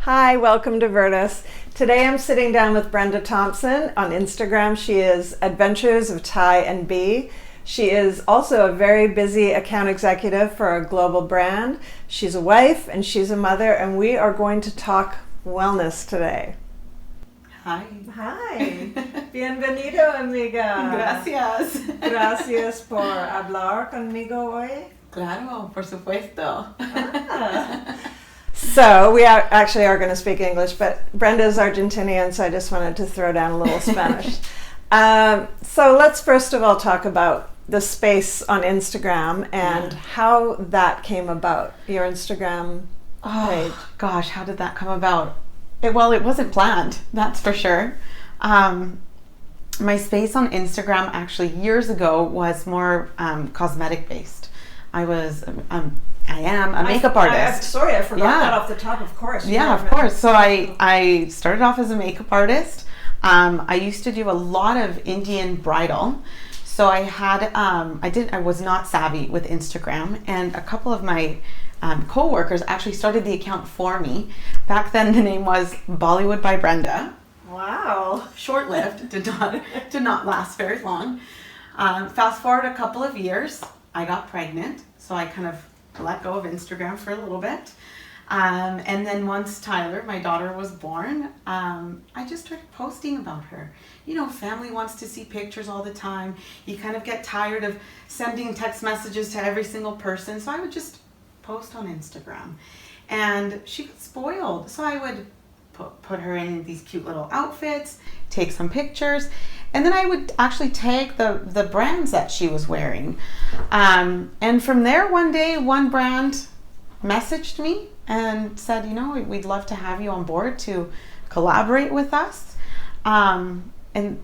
Hi, welcome to Virtus. Today I'm sitting down with Brenda Thompson on Instagram. She is Adventures of Ty and Bee. She is also a very busy account executive for a global brand. She's a wife and she's a mother, and we are going to talk wellness today. Hi. Hi. Bienvenido, amiga. Gracias. Gracias por hablar conmigo hoy. Claro, por supuesto. So we are going to speak English, but Brenda's Argentinian, so I just wanted to throw down a little Spanish. So let's first of all talk about the space on Instagram and how that came about, your Instagram page. Oh, gosh, how did that come about? It wasn't planned, that's for sure. My space on Instagram actually years ago was more cosmetic based. I am a makeup artist. Sorry, I forgot that off the top, of course. Yeah, of course. So I started off as a makeup artist. I used to do a lot of Indian bridal. So I had, I was not savvy with Instagram, and a couple of my co-workers actually started the account for me. Back then the name was Bollywood by Brenda. Wow. Short-lived, did not last very long. Fast forward a couple of years, I got pregnant, so I kind of let go of Instagram for a little bit. And then once Tyler, my daughter, was born, I just started posting about her. You know, family wants to see pictures all the time. You kind of get tired of sending text messages to every single person, so I would just post on Instagram. And she got spoiled, so I would put her in these cute little outfits, take some pictures, and then I would actually tag the brands that she was wearing. And from there, one day, one brand messaged me and said, you know, we'd love to have you on board to collaborate with us. And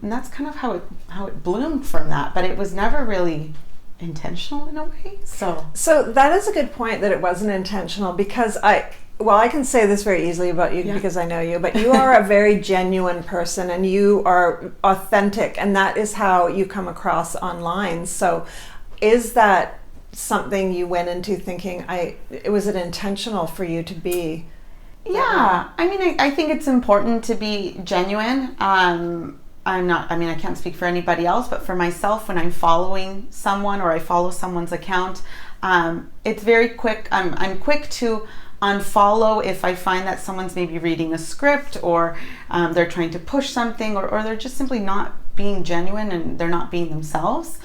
that's kind of how it bloomed from that, but it was never really intentional in a way. So that is a good point, that it wasn't intentional, because I can say this very easily about you because I know you, but you are a very genuine person and you are authentic, and that is how you come across online. So is that something you went into thinking, was it intentional for you to be? Yeah, I think it's important to be genuine. I can't speak for anybody else, but for myself, when I'm following someone or I follow someone's account, it's very quick. I'm quick to unfollow if I find that someone's maybe reading a script, or they're trying to push something, or they're just simply not being genuine and they're not being themselves.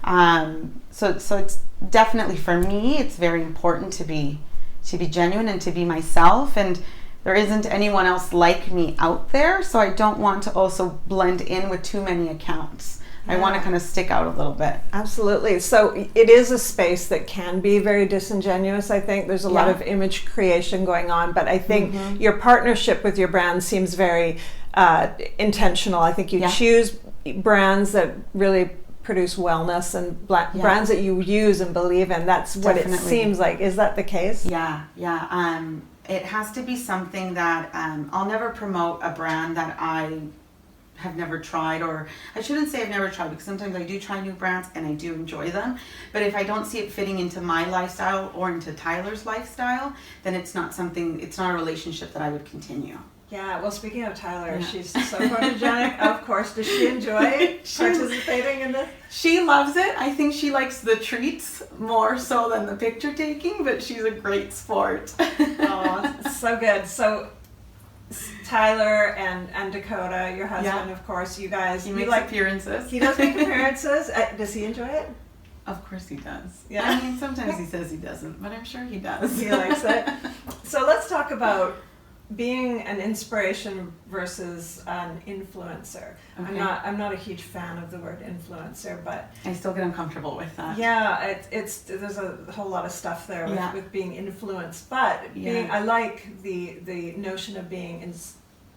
So it's definitely, for me, it's very important to be genuine and to be myself, and there isn't anyone else like me out there, so I don't want to also blend in with too many accounts. I want to kind of stick out a little bit. Absolutely. So it is a space that can be very disingenuous, I think. There's a lot of image creation going on, but I think your partnership with your brand seems very intentional. I think you choose brands that really produce wellness and brands that you use and believe in. That's what it seems like. Is that the case? Yeah. It has to be something that I'll never promote a brand that I have never tried, or I shouldn't say I've never tried, because sometimes I do try new brands and I do enjoy them, but if I don't see it fitting into my lifestyle or into Tyler's lifestyle, then it's not a relationship that I would continue. Yeah, well, speaking of Tyler, she's so photogenic. Of course, does she enjoy participating in this? She loves it. I think she likes the treats more so than the picture taking, but she's a great sport. Oh, so good. So Tyler and Dakota, your husband, of course, you guys. He makes appearances. He does make appearances. Does he enjoy it? Of course he does. Yeah. I mean, sometimes he says he doesn't, but I'm sure he does. He likes it. So let's talk about being an inspiration versus an influencer. Okay. I'm not a huge fan of the word influencer, but I still get uncomfortable with that. Yeah, there's a whole lot of stuff there with being influenced, but I like the notion of being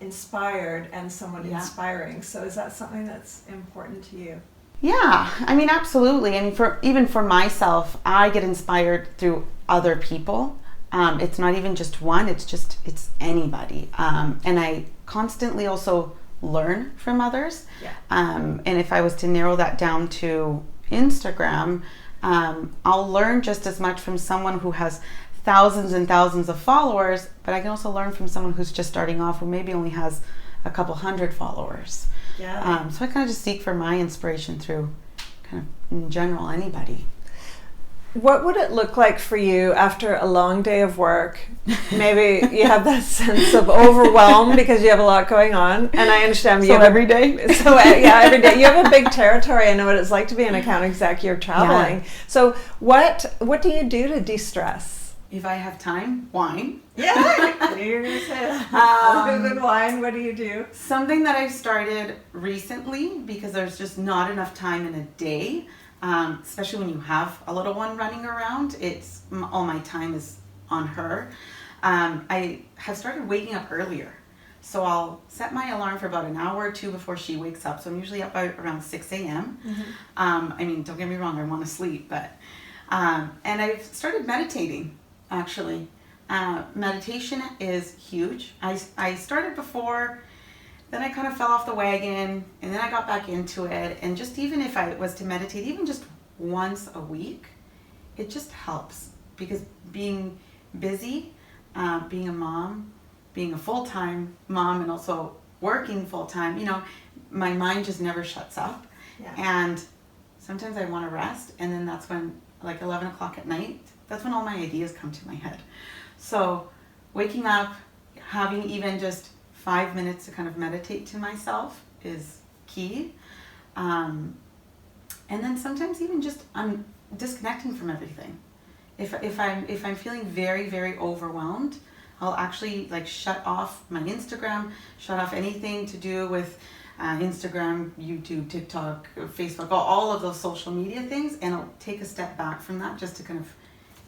inspired and someone inspiring. So is that something that's important to you? Yeah, absolutely. Even for myself, I get inspired through other people. It's not even just one, it's anybody. And I constantly also learn from others. Yeah. And if I was to narrow that down to Instagram, I'll learn just as much from someone who has thousands and thousands of followers, but I can also learn from someone who's just starting off who maybe only has a couple hundred followers. Yeah. So I kind of just seek for my inspiration through kind of in general anybody. What would it look like for you after a long day of work? Maybe you have that sense of overwhelm because you have a lot going on, and I understand. So every day? Yeah, every day. You have a big territory. I know what it's like to be an account exec. You're traveling. Yeah. So what do you do to de-stress? If I have time, wine. Yeah, you're going to say that. Other than wine, what do you do? Something that I've started recently because there's just not enough time in a day. Especially when you have a little one running around, all my time is on her. I have started waking up earlier. So I'll set my alarm for about an hour or two before she wakes up. So I'm usually up around 6 a.m. I mean, don't get me wrong, I want to sleep, but, and I've started meditating, actually. Meditation is huge. I started before. Then I kind of fell off the wagon, and then I got back into it. And just even if I was to meditate, even just once a week, it just helps. Because being busy, being a mom, being a full-time mom, and also working full-time, you know, my mind just never shuts up. Yeah. And sometimes I want to rest, and then that's when, like 11 o'clock at night, that's when all my ideas come to my head. So waking up, having even just 5 minutes to kind of meditate to myself is key. And then sometimes even just I'm disconnecting from everything. If I'm feeling very, very overwhelmed, I'll actually like shut off my Instagram, shut off anything to do with Instagram, YouTube, TikTok, Facebook, all of those social media things, and I'll take a step back from that just to kind of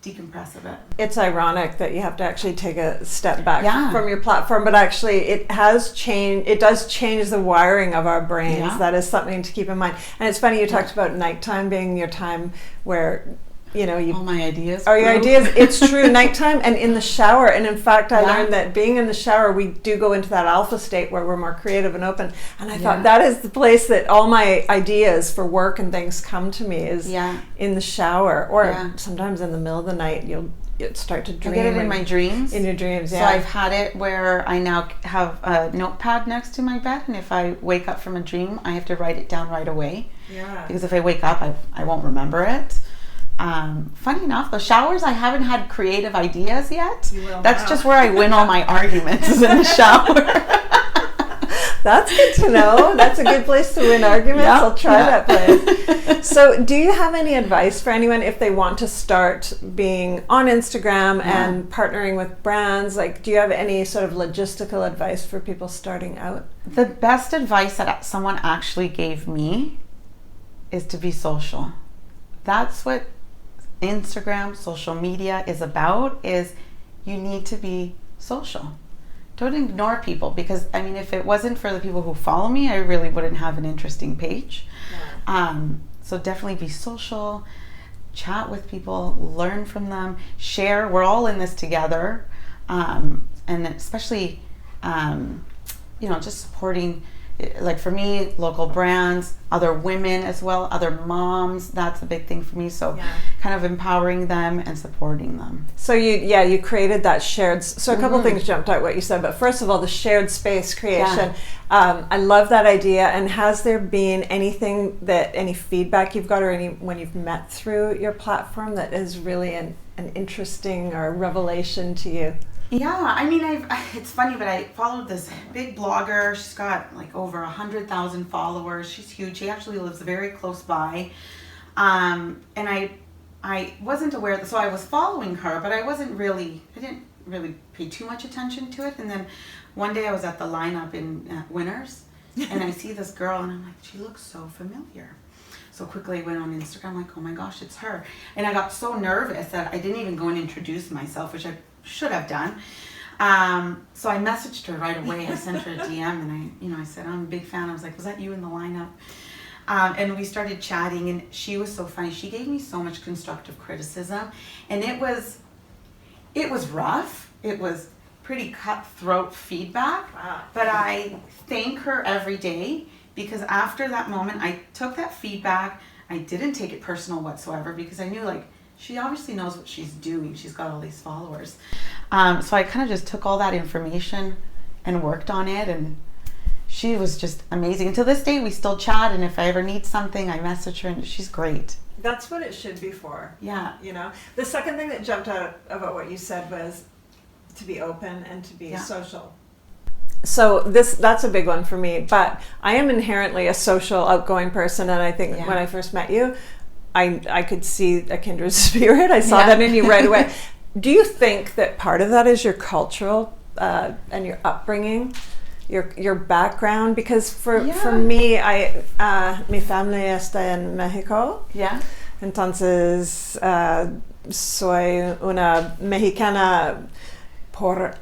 decompress a bit. It's ironic that you have to actually take a step back Yeah. from your platform, but actually it does change the wiring of our brains. Yeah. That is something to keep in mind. And it's funny you talked about nighttime being your time where, you know, All my ideas. your ideas. It's true, nighttime and in the shower. And in fact, I Yeah. learned that being in the shower, we do go into that alpha state where we're more creative and open. And I thought that is the place that all my ideas for work and things come to me is in the shower, or sometimes in the middle of the night. You'll start to dream. I get it in my dreams. In your dreams, So I've had it where I now have a notepad next to my bed, and if I wake up from a dream, I have to write it down right away. Yeah. Because if I wake up, I won't remember it. Funny enough, the showers, I haven't had creative ideas yet. That's just where I win all my arguments, is in the shower. That's good to know. That's a good place to win arguments. Yeah, I'll try that place. So do you have any advice for anyone if they want to start being on Instagram and partnering with brands? Like, do you have any sort of logistical advice for people starting out? The best advice that someone actually gave me is to be social. That's what Instagram, social media is about, is you need to be social. Don't ignore people, because I mean, if it wasn't for the people who follow me, I really wouldn't have an interesting page. So definitely be social, chat with people, learn from them, share. We're all in this together. And especially, you know, just supporting, like for me, local brands, other women as well, other moms. That's a big thing for me. So kind of empowering them and supporting them. So you created that shared, so a couple of things jumped out what you said, but first of all, the shared space creation. I love that idea. And has there been any feedback you've got, or when you've met through your platform, that is really an interesting or revelation to you? Yeah, I mean, it's funny, but I followed this big blogger. She's got like over 100,000 followers. She's huge. She actually lives very close by. And I wasn't aware, so I was following her, but I didn't really pay too much attention to it. And then one day I was at the lineup in Winners, and I see this girl, and I'm like, she looks so familiar. So quickly I went on Instagram, like, oh my gosh, it's her. And I got so nervous that I didn't even go and introduce myself, which I should have done. So I messaged her right away. I sent her a DM, and I said, I'm a big fan. I was like, was that you in the lineup? And we started chatting, and she was so funny. She gave me so much constructive criticism, and it was rough. It was pretty cutthroat feedback. Wow. But I thank her every day, because after that moment, I took that feedback. I didn't take it personal whatsoever, because I knew, like, she obviously knows what she's doing. She's got all these followers. So I kind of just took all that information and worked on it, and she was just amazing. And to this day, we still chat, and if I ever need something, I message her, and she's great. That's what it should be for. Yeah. You know, the second thing that jumped out about what you said was to be open and to be social. So that's a big one for me, but I am inherently a social, outgoing person, and I think when I first met you, I could see a kindred spirit. I saw that in you right away. Do you think that part of that is your cultural and your upbringing, your background? Because for me, mi familia está en México. Yeah. Entonces, soy una mexicana por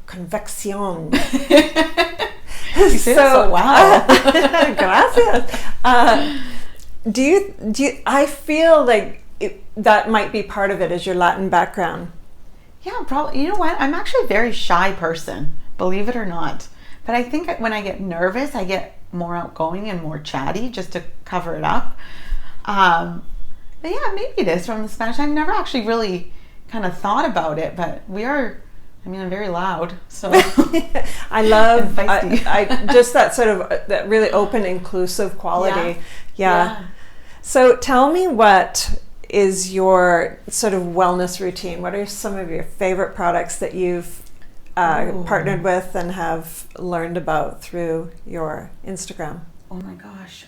convección. So wow. Gracias. Do you? I feel like that might be part of it, is your Latin background. Yeah, probably. You know what? I'm actually a very shy person, believe it or not. But I think when I get nervous, I get more outgoing and more chatty just to cover it up. But yeah, maybe it is from the Spanish. I've never actually really kind of thought about it, but I'm very loud, so I love I just that sort of that really open, inclusive quality. Yeah. So tell me, what is your sort of wellness routine? What are some of your favorite products that you've partnered with and have learned about through your Instagram? Oh my gosh.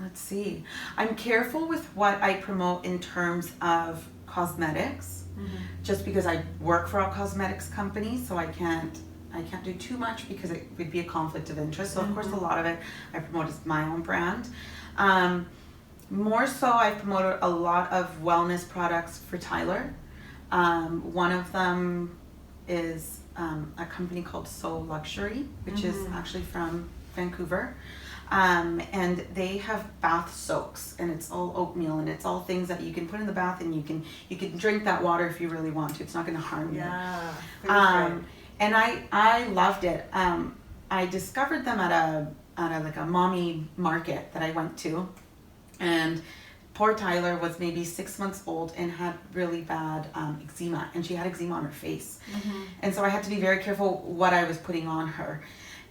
Let's see. I'm careful with what I promote in terms of cosmetics. Just because I work for a cosmetics company, so I can't do too much because it would be a conflict of interest. So of course, a lot of it I promote as my own brand. More so, I promoted a lot of wellness products for Tyler. One of them is a company called Soul Luxury, which is actually from Vancouver. And they have bath soaks, and it's all oatmeal, and it's all things that you can put in the bath, and you can drink that water if you really want to. It's not going to harm you. And I loved it. I discovered them at a mommy market that I went to, and poor Tyler was maybe 6 months old and had really bad eczema, and she had eczema on her face. And so I had to be very careful what I was putting on her.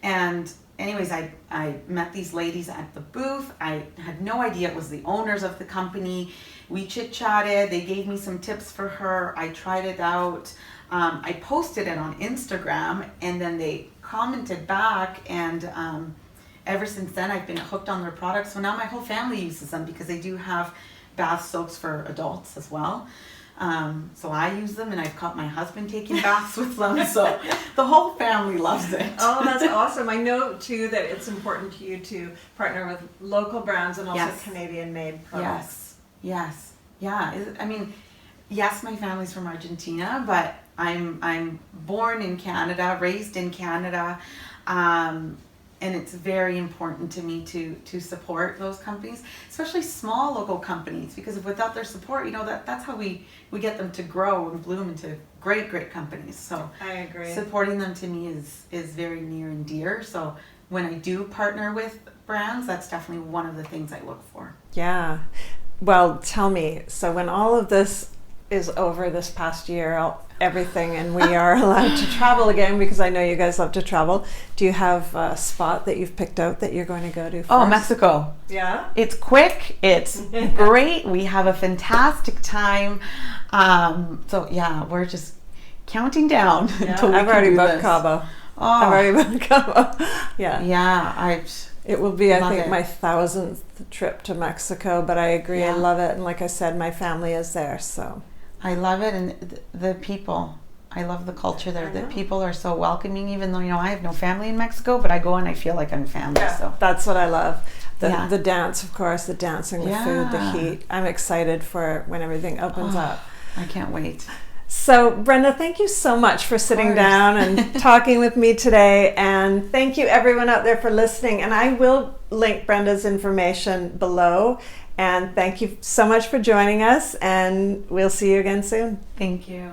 And anyways, I met these ladies at the booth. I had no idea it was the owners of the company. We chit-chatted. They gave me some tips for her. I tried it out. I posted it on Instagram, and then they commented back, and ever since then I've been hooked on their products. So now my whole family uses them because they do have bath soaks for adults as well. So I use them, and I've caught my husband taking baths with them. So the whole family loves it. Oh, that's awesome. I know too that it's important to you to partner with local brands and also Canadian-made products. Yes. Yeah. I mean, yes, my family's from Argentina, but I'm born in Canada, raised in Canada. And it's very important to me to support those companies, especially small local companies, because without their support, that's how we get them to grow and bloom into great companies. So I agree. Supporting them to me is very near and dear. So when I do partner with brands, that's definitely one of the things I look for. Yeah. Well, tell me, so when all of this is over this past year, everything, and we are allowed to travel again, because I know you guys love to travel, do you have a spot that you've picked out that you're going to go to first? Oh, Mexico. Yeah? It's quick. It's great. We have a fantastic time. So yeah, we're just counting down until we I've already booked this. Cabo. Oh. I've already booked Cabo. Yeah. Yeah, it will be, I think, my 1,000th trip to Mexico, but I agree, I love it. And like I said, my family is there, so. I love it, and the people. I love the culture there. The people are so welcoming, even though, I have no family in Mexico, but I go and I feel like I'm family. Yeah, so that's what I love. The dance, of course, the dancing, the food, the heat. I'm excited for when everything opens up. I can't wait. So, Brenda, thank you so much for sitting down and talking with me today. And thank you, everyone out there, for listening. And I will link Brenda's information below. And thank you so much for joining us. And we'll see you again soon. Thank you.